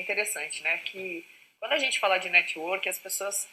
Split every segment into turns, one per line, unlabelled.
interessante, né? Que quando a gente fala de network, as pessoas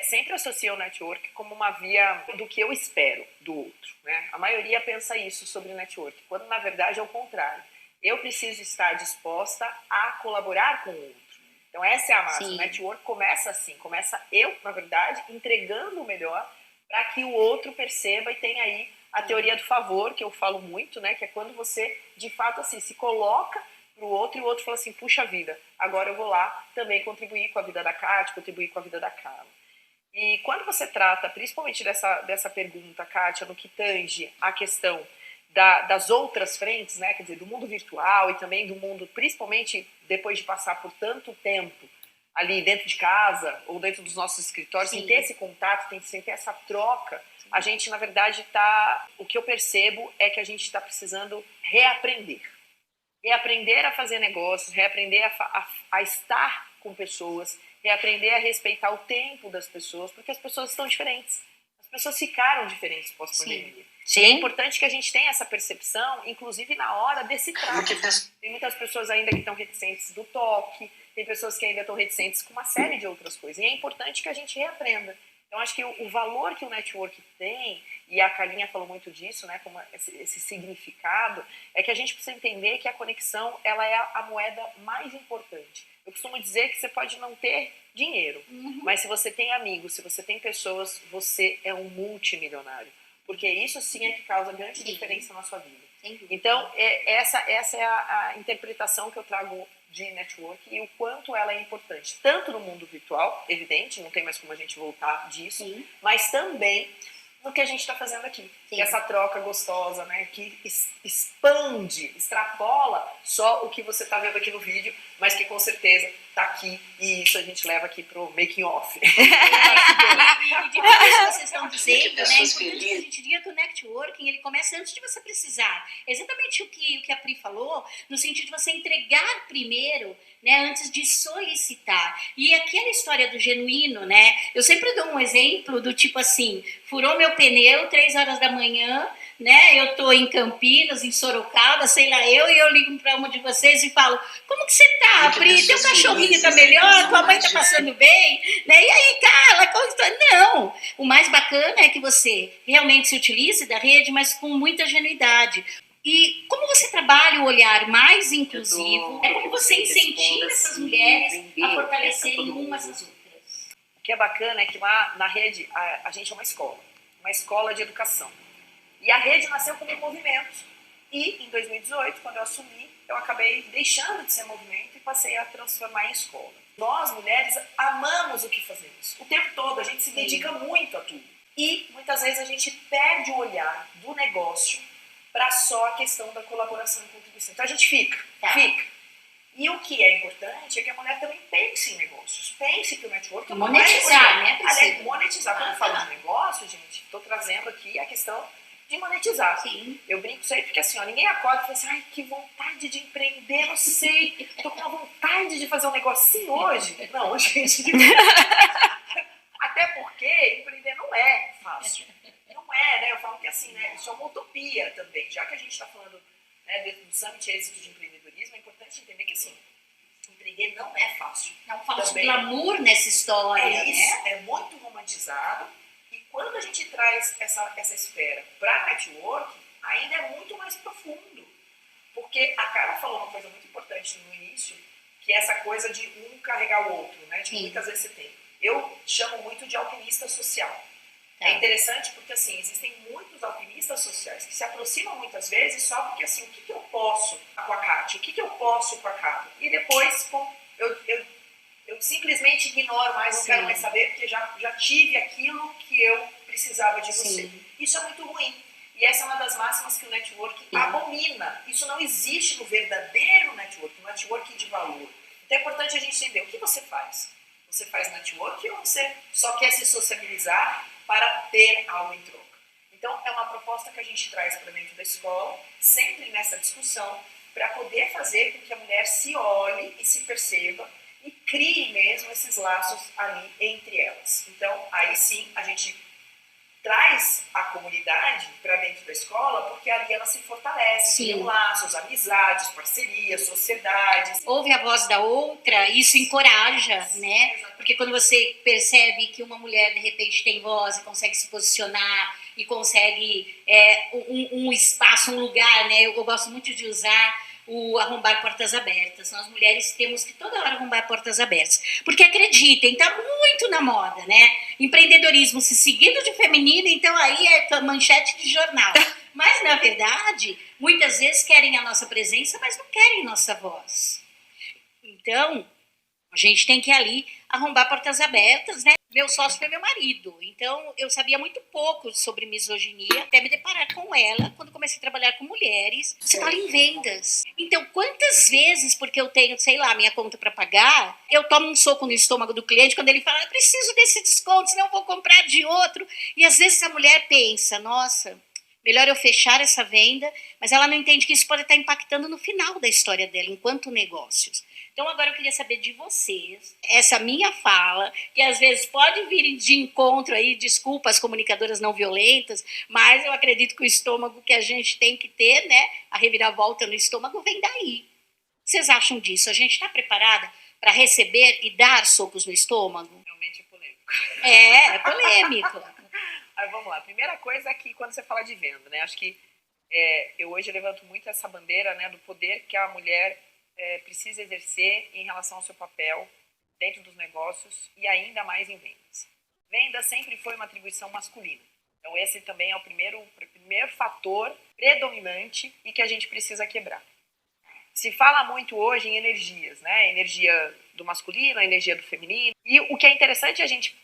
sempre associam o network como uma via do que eu espero do outro, né? A maioria pensa isso sobre network, quando na verdade é o contrário. Eu preciso estar disposta a colaborar com o outro. Então essa é a massa. O network começa assim, começa eu, na verdade, entregando o melhor para que o outro perceba e tenha aí a teoria do favor, que eu falo muito, né? Que é quando você, de fato, assim, se coloca para o outro e o outro fala assim, puxa vida, agora eu vou lá também contribuir com a vida da Kátia, contribuir com a vida da Carla. E quando você trata, principalmente dessa pergunta, Kátia, no que tange a questão das outras frentes, né, quer dizer, do mundo virtual e também do mundo, principalmente depois de passar por tanto tempo ali dentro de casa ou dentro dos nossos escritórios, sem ter esse contato, sem ter essa troca, a gente, na verdade, o que eu percebo é que a gente está precisando reaprender. Reaprender a fazer negócios, reaprender a estar com pessoas, reaprender a respeitar o tempo das pessoas, porque as pessoas estão diferentes. As pessoas ficaram diferentes pós-pandemia.
Sim.
É importante que a gente tenha essa percepção, inclusive na hora desse trato. Tem muitas pessoas ainda que estão reticentes do toque, tem pessoas que ainda estão reticentes com uma série de outras coisas. E é importante que a gente reaprenda. Então, acho que o valor que o network tem, e a Carlinha falou muito disso, né, como esse significado, é que a gente precisa entender que a conexão ela é a moeda mais importante. Eu costumo dizer que você pode não ter dinheiro, mas se você tem amigos, se você tem pessoas, você é um multimilionário. Porque isso sim é que causa grande diferença na sua vida. Então, essa é a interpretação que eu trago de network e o quanto ela é importante, tanto no mundo virtual, evidente, não tem mais como a gente voltar disso, mas também no que a gente está fazendo aqui. Que é essa troca gostosa, né, que expande, extrapola só o que você está vendo aqui no vídeo, mas que com certeza está aqui e isso a gente leva aqui para o making off.
E de tudo isso que vocês estão dizendo, né, é importante que a gente diga que o networking ele começa antes de você precisar. É exatamente o que a Pri falou, no sentido de você entregar primeiro, né, antes de solicitar. E aquela história do genuíno, né, eu sempre dou um exemplo do tipo assim, furou meu pneu 3 horas da manhã, né, eu tô em Campinas, em Sorocaba, sei lá e eu ligo para uma de vocês e falo, como que você tá, Pri? Teu cachorrinho tá melhor? Tua mãe tá passando bem? Né? E aí, Carla, como que tá? Não, o mais bacana é que você realmente se utilize da rede, mas com muita genuidade. E como você trabalha o olhar mais inclusivo, é como você incentiva essas mulheres a fortalecerem umas às outras.
O que é bacana é que lá na rede a gente é uma escola de educação. E a rede nasceu como um movimento. E em 2018, quando eu assumi, eu acabei deixando de ser movimento e passei a transformar em escola. Nós, mulheres, amamos o que fazemos. O tempo todo, a gente se dedica muito a tudo. E, muitas vezes, a gente perde o olhar do negócio para só a questão da colaboração e contribuição. Então, a gente fica. E o que é importante é que a mulher também pense em negócios. Pense que o network...
Monetizar, né?
Aliás, monetizar. Quando eu falo de negócio, gente, estou trazendo aqui a questão de monetizar. Eu brinco sempre porque assim, ó, ninguém acorda e fala assim, ai, que vontade de empreender, não sei, tô com uma vontade de fazer um negocinho hoje. Não, gente, até porque empreender não é fácil. Não é, né? Eu falo que assim, né, isso é uma utopia também. Já que a gente está falando, né, do Summit Êxito de Empreendedorismo, é importante entender que assim, empreender não é fácil.
É um falso glamour nessa história,
né? Isso, é muito romantizado. Quando a gente traz essa esfera para network, ainda é muito mais profundo. Porque a Carla falou uma coisa muito importante no início, que é essa coisa de um carregar o outro, né? Que muitas vezes você tem. Eu chamo muito de alpinista social. É interessante porque, assim, existem muitos alpinistas sociais que se aproximam muitas vezes só porque, assim, o que eu posso com a Kátia? O que eu posso com a Carla? E depois, eu simplesmente ignoro mais, não quero mais saber, porque já tive aquilo que eu precisava de você. Isso é muito ruim. E essa é uma das máximas que o network abomina. Isso não existe no verdadeiro network, no network de valor. Então é importante a gente entender o que você faz. Você faz network ou você só quer se sociabilizar para ter algo em troca? Então é uma proposta que a gente traz para dentro da escola, sempre nessa discussão, para poder fazer com que a mulher se olhe e se perceba e crie mesmo esses laços ali entre elas. Então, aí sim, a gente traz a comunidade para dentro da escola, porque ali ela se fortalece, criam laços, amizades, parcerias, sociedades.
Ouve a voz da outra, isso encoraja, né? Porque quando você percebe que uma mulher de repente tem voz e consegue se posicionar e consegue um espaço, um lugar, né? Eu gosto muito de usar o arrombar portas abertas. Nós mulheres temos que toda hora arrombar portas abertas. Porque acreditem, tá muito na moda, né? Empreendedorismo se seguido de feminino, então aí é manchete de jornal. Mas, na verdade, muitas vezes querem a nossa presença, mas não querem nossa voz. Então, a gente tem que ali arrombar portas abertas, né? Meu sócio foi meu marido, então eu sabia muito pouco sobre misoginia, até me deparar com ela quando comecei a trabalhar com mulheres. Você fala em vendas. Então, quantas vezes, porque eu tenho, sei lá, minha conta para pagar, eu tomo um soco no estômago do cliente quando ele fala, eu preciso desse desconto, senão eu vou comprar de outro. E às vezes a mulher pensa, nossa, melhor eu fechar essa venda, mas ela não entende que isso pode estar impactando no final da história dela, enquanto negócios. Então, agora eu queria saber de vocês, essa minha fala, que às vezes pode vir de encontro aí, desculpa as comunicadoras não violentas, mas eu acredito que o estômago que a gente tem que ter, né, a reviravolta no estômago vem daí. Vocês acham disso? A gente está preparada para receber e dar socos no estômago?
Realmente é polêmico.
É polêmico.
Aí vamos lá. Primeira coisa é que quando você fala de venda, né, acho que eu hoje levanto muito essa bandeira, né, do poder que a mulher precisa exercer em relação ao seu papel dentro dos negócios e ainda mais em vendas. Venda sempre foi uma atribuição masculina. Então esse também é o primeiro fator predominante e que a gente precisa quebrar. Se fala muito hoje em energias, né? Energia do masculino, a energia do feminino. E o que é interessante a gente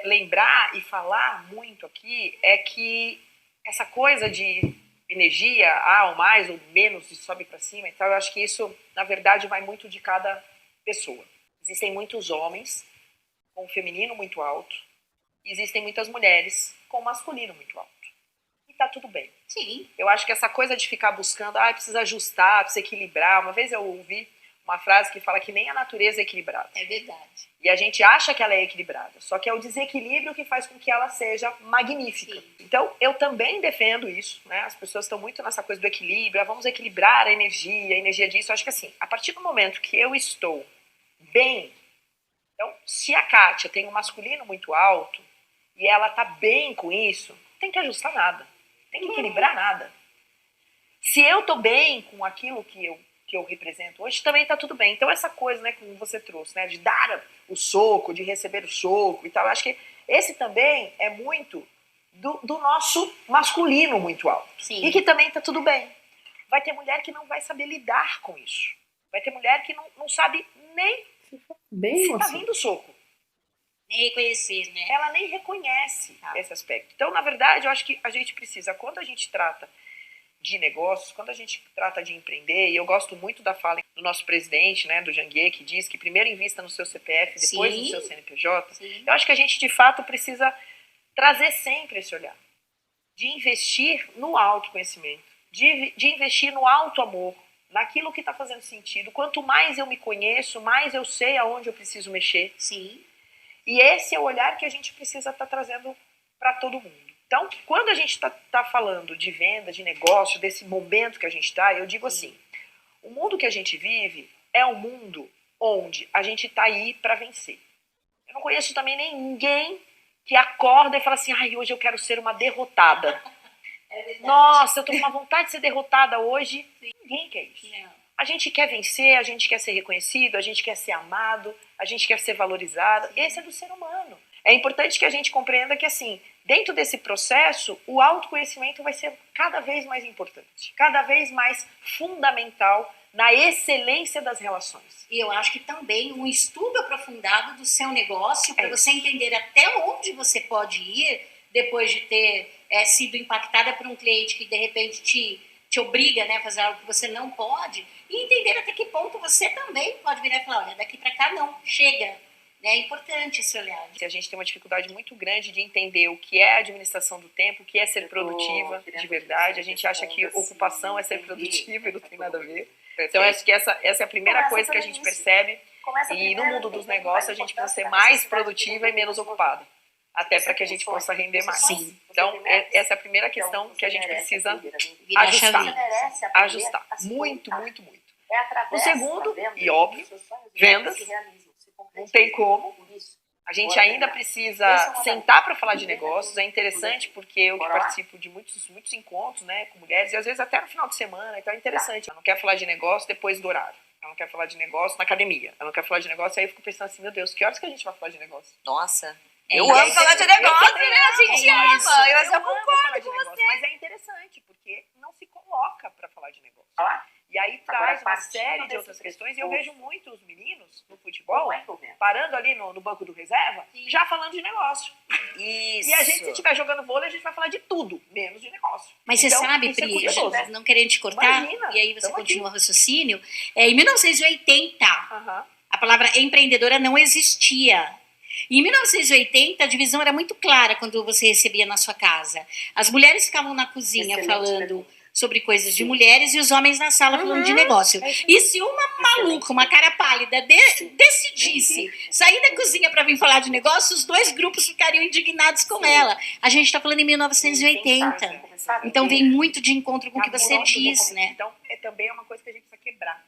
lembrar e falar muito aqui é que essa coisa de energia, ou mais ou menos, de sobe para cima e tal, eu acho que isso, na verdade, vai muito de cada pessoa. Existem muitos homens com o feminino muito alto, e existem muitas mulheres com o masculino muito alto. E tá tudo bem.
Sim.
Eu acho que essa coisa de ficar buscando, precisa ajustar, precisa equilibrar. Uma vez eu ouvi uma frase que fala que nem a natureza é equilibrada.
É verdade.
E a gente acha que ela é equilibrada, só que é o desequilíbrio que faz com que ela seja magnífica. Sim. Então, eu também defendo isso, né? As pessoas estão muito nessa coisa do equilíbrio, vamos equilibrar a energia disso. Eu acho que assim, a partir do momento que eu estou bem, então, se a Kátia tem um masculino muito alto e ela tá bem com isso, não tem que ajustar nada, tem que equilibrar nada. Se eu tô bem com aquilo que eu represento hoje, também tá tudo bem. Então essa coisa, né, como você trouxe, né, de dar o soco, de receber o soco e tal, eu acho que esse também é muito do nosso masculino muito alto.
Sim.
E que também tá tudo bem. Vai ter mulher que não vai saber lidar com isso. Vai ter mulher que não sabe nem se tá vindo o soco.
Nem reconhecer, né?
Ela nem reconhece esse aspecto. Então, na verdade, eu acho que a gente precisa, quando a gente trata de negócios, quando a gente trata de empreender, e eu gosto muito da fala do nosso presidente, né, do Janguier, que diz que primeiro invista no seu CPF, depois no seu CNPJ. Sim. Eu acho que a gente, de fato, precisa trazer sempre esse olhar de investir no autoconhecimento, de investir no auto-amor, naquilo que está fazendo sentido. Quanto mais eu me conheço, mais eu sei aonde eu preciso mexer.
Sim.
E esse é o olhar que a gente precisa estar trazendo para todo mundo. Então, quando a gente está falando de venda, de negócio, desse momento que a gente está, eu digo assim, o mundo que a gente vive é um mundo onde a gente está aí para vencer. Eu não conheço também ninguém que acorda e fala assim, hoje eu quero ser uma derrotada. Nossa, eu tô com uma vontade de ser derrotada hoje. Ninguém quer isso. Não. A gente quer vencer, a gente quer ser reconhecido, a gente quer ser amado, a gente quer ser valorizado. Esse é do ser humano. É importante que a gente compreenda que, assim, dentro desse processo, o autoconhecimento vai ser cada vez mais importante, cada vez mais fundamental na excelência das relações.
E eu acho que também um estudo aprofundado do seu negócio, para você entender até onde você pode ir depois de ter sido impactada por um cliente que, de repente, te obriga, né, a fazer algo que você não pode, e entender até que ponto você também pode virar e falar, olha, daqui para cá não, chega. É importante esse olhar.
A gente tem uma dificuldade muito grande de entender o que é a administração do tempo, o que é ser produtiva de verdade. A gente acha que ocupação é ser produtiva e não tem nada a ver. Então, acho que essa é a primeira coisa que a gente percebe. E no mundo dos negócios, a gente precisa ser mais produtiva e menos ocupada. até para que a gente possa render mais.
Sim.
Então, essa é a primeira questão que a gente precisa
Virar a
ajustar.
chavinha.
Ajustar. Muito, muito, muito. O segundo, e óbvio, vendas. Não tem como. A gente ainda precisa sentar para falar de negócios. É interessante porque eu que participo de muitos encontros, né, com mulheres, e às vezes até no final de semana, então é interessante. Ela não quer falar de negócio depois do horário. Ela não quer falar de negócio na academia. Ela não quer falar de negócio, aí eu fico pensando assim, meu Deus, que horas que a gente vai falar de negócio?
Nossa.
É
Eu
isso.
amo falar de negócio, né? A gente ama. Eu só
amo
concordo
falar de
com
negócio,
você.
mas é interessante porque não se coloca para falar de negócio. E aí traz uma série de outras questões, e eu vejo muito os meninos no futebol parando ali no banco do reserva, já falando de negócio.
Isso.
E a gente, se estiver jogando vôlei, a gente vai falar de tudo, menos de negócio.
Mas você
Então,
sabe,
isso é
Pri,
curioso.
não querendo te cortar,
Imagina,
e aí você
tamo
continua o raciocínio, em 1980,
Aham.
a palavra empreendedora não existia. Em 1980, a divisão era muito clara quando você recebia na sua casa. As mulheres ficavam na cozinha falando sobre coisas de mulheres e os homens na sala falando de negócio. E se uma maluca, uma cara pálida, decidisse sair da cozinha para vir falar de negócio, os dois grupos ficariam indignados com ela. A gente está falando em 1980. Então vem muito de encontro com o que você diz, né?
Então, também é uma coisa que a gente precisa quebrar.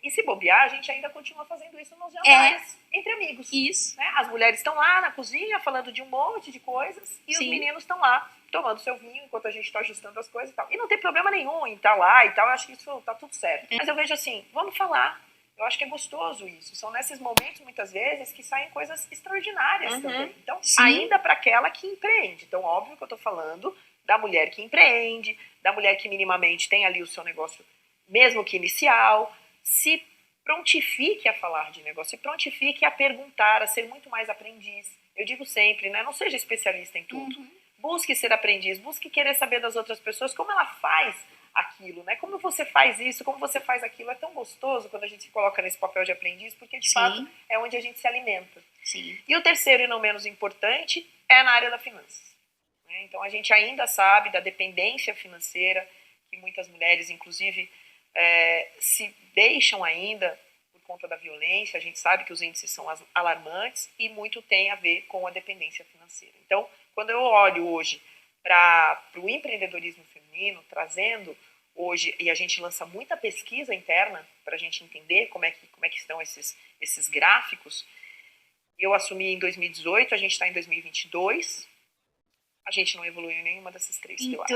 E se bobear, a gente ainda continua fazendo isso nos jantares, entre amigos.
Isso.
Né? As mulheres estão lá na cozinha falando de um monte de coisas e os
Sim.
meninos estão lá tomando seu vinho enquanto a gente está ajustando as coisas e tal. E não tem problema nenhum em estar lá e tal, eu acho que isso tá tudo certo. Mas eu vejo assim, vamos falar. Eu acho que é gostoso isso. São nesses momentos, muitas vezes, que saem coisas extraordinárias também. Então,
Sim.
ainda para aquela que empreende. Então, óbvio que eu estou falando da mulher que empreende, da mulher que minimamente tem ali o seu negócio, mesmo que inicial, se prontifique a falar de negócio, se prontifique a perguntar, a ser muito mais aprendiz. Eu digo sempre, né? Não seja especialista em tudo. Busque ser aprendiz, busque querer saber das outras pessoas como ela faz aquilo, né? Como você faz isso, como você faz aquilo. É tão gostoso quando a gente se coloca nesse papel de aprendiz, porque de fato é onde a gente se alimenta.
Sim.
E o terceiro e não menos importante é na área da finanças. Né? Então a gente ainda sabe da dependência financeira que muitas mulheres, inclusive, se deixam ainda por conta da violência. A gente sabe que os índices são alarmantes e muito tem a ver com a dependência financeira. Então, quando eu olho hoje para o empreendedorismo feminino, trazendo hoje, e a gente lança muita pesquisa interna para a gente entender como é que estão esses gráficos. Eu assumi em 2018, a gente está em 2022, a gente não evoluiu em nenhuma dessas três, eu acho.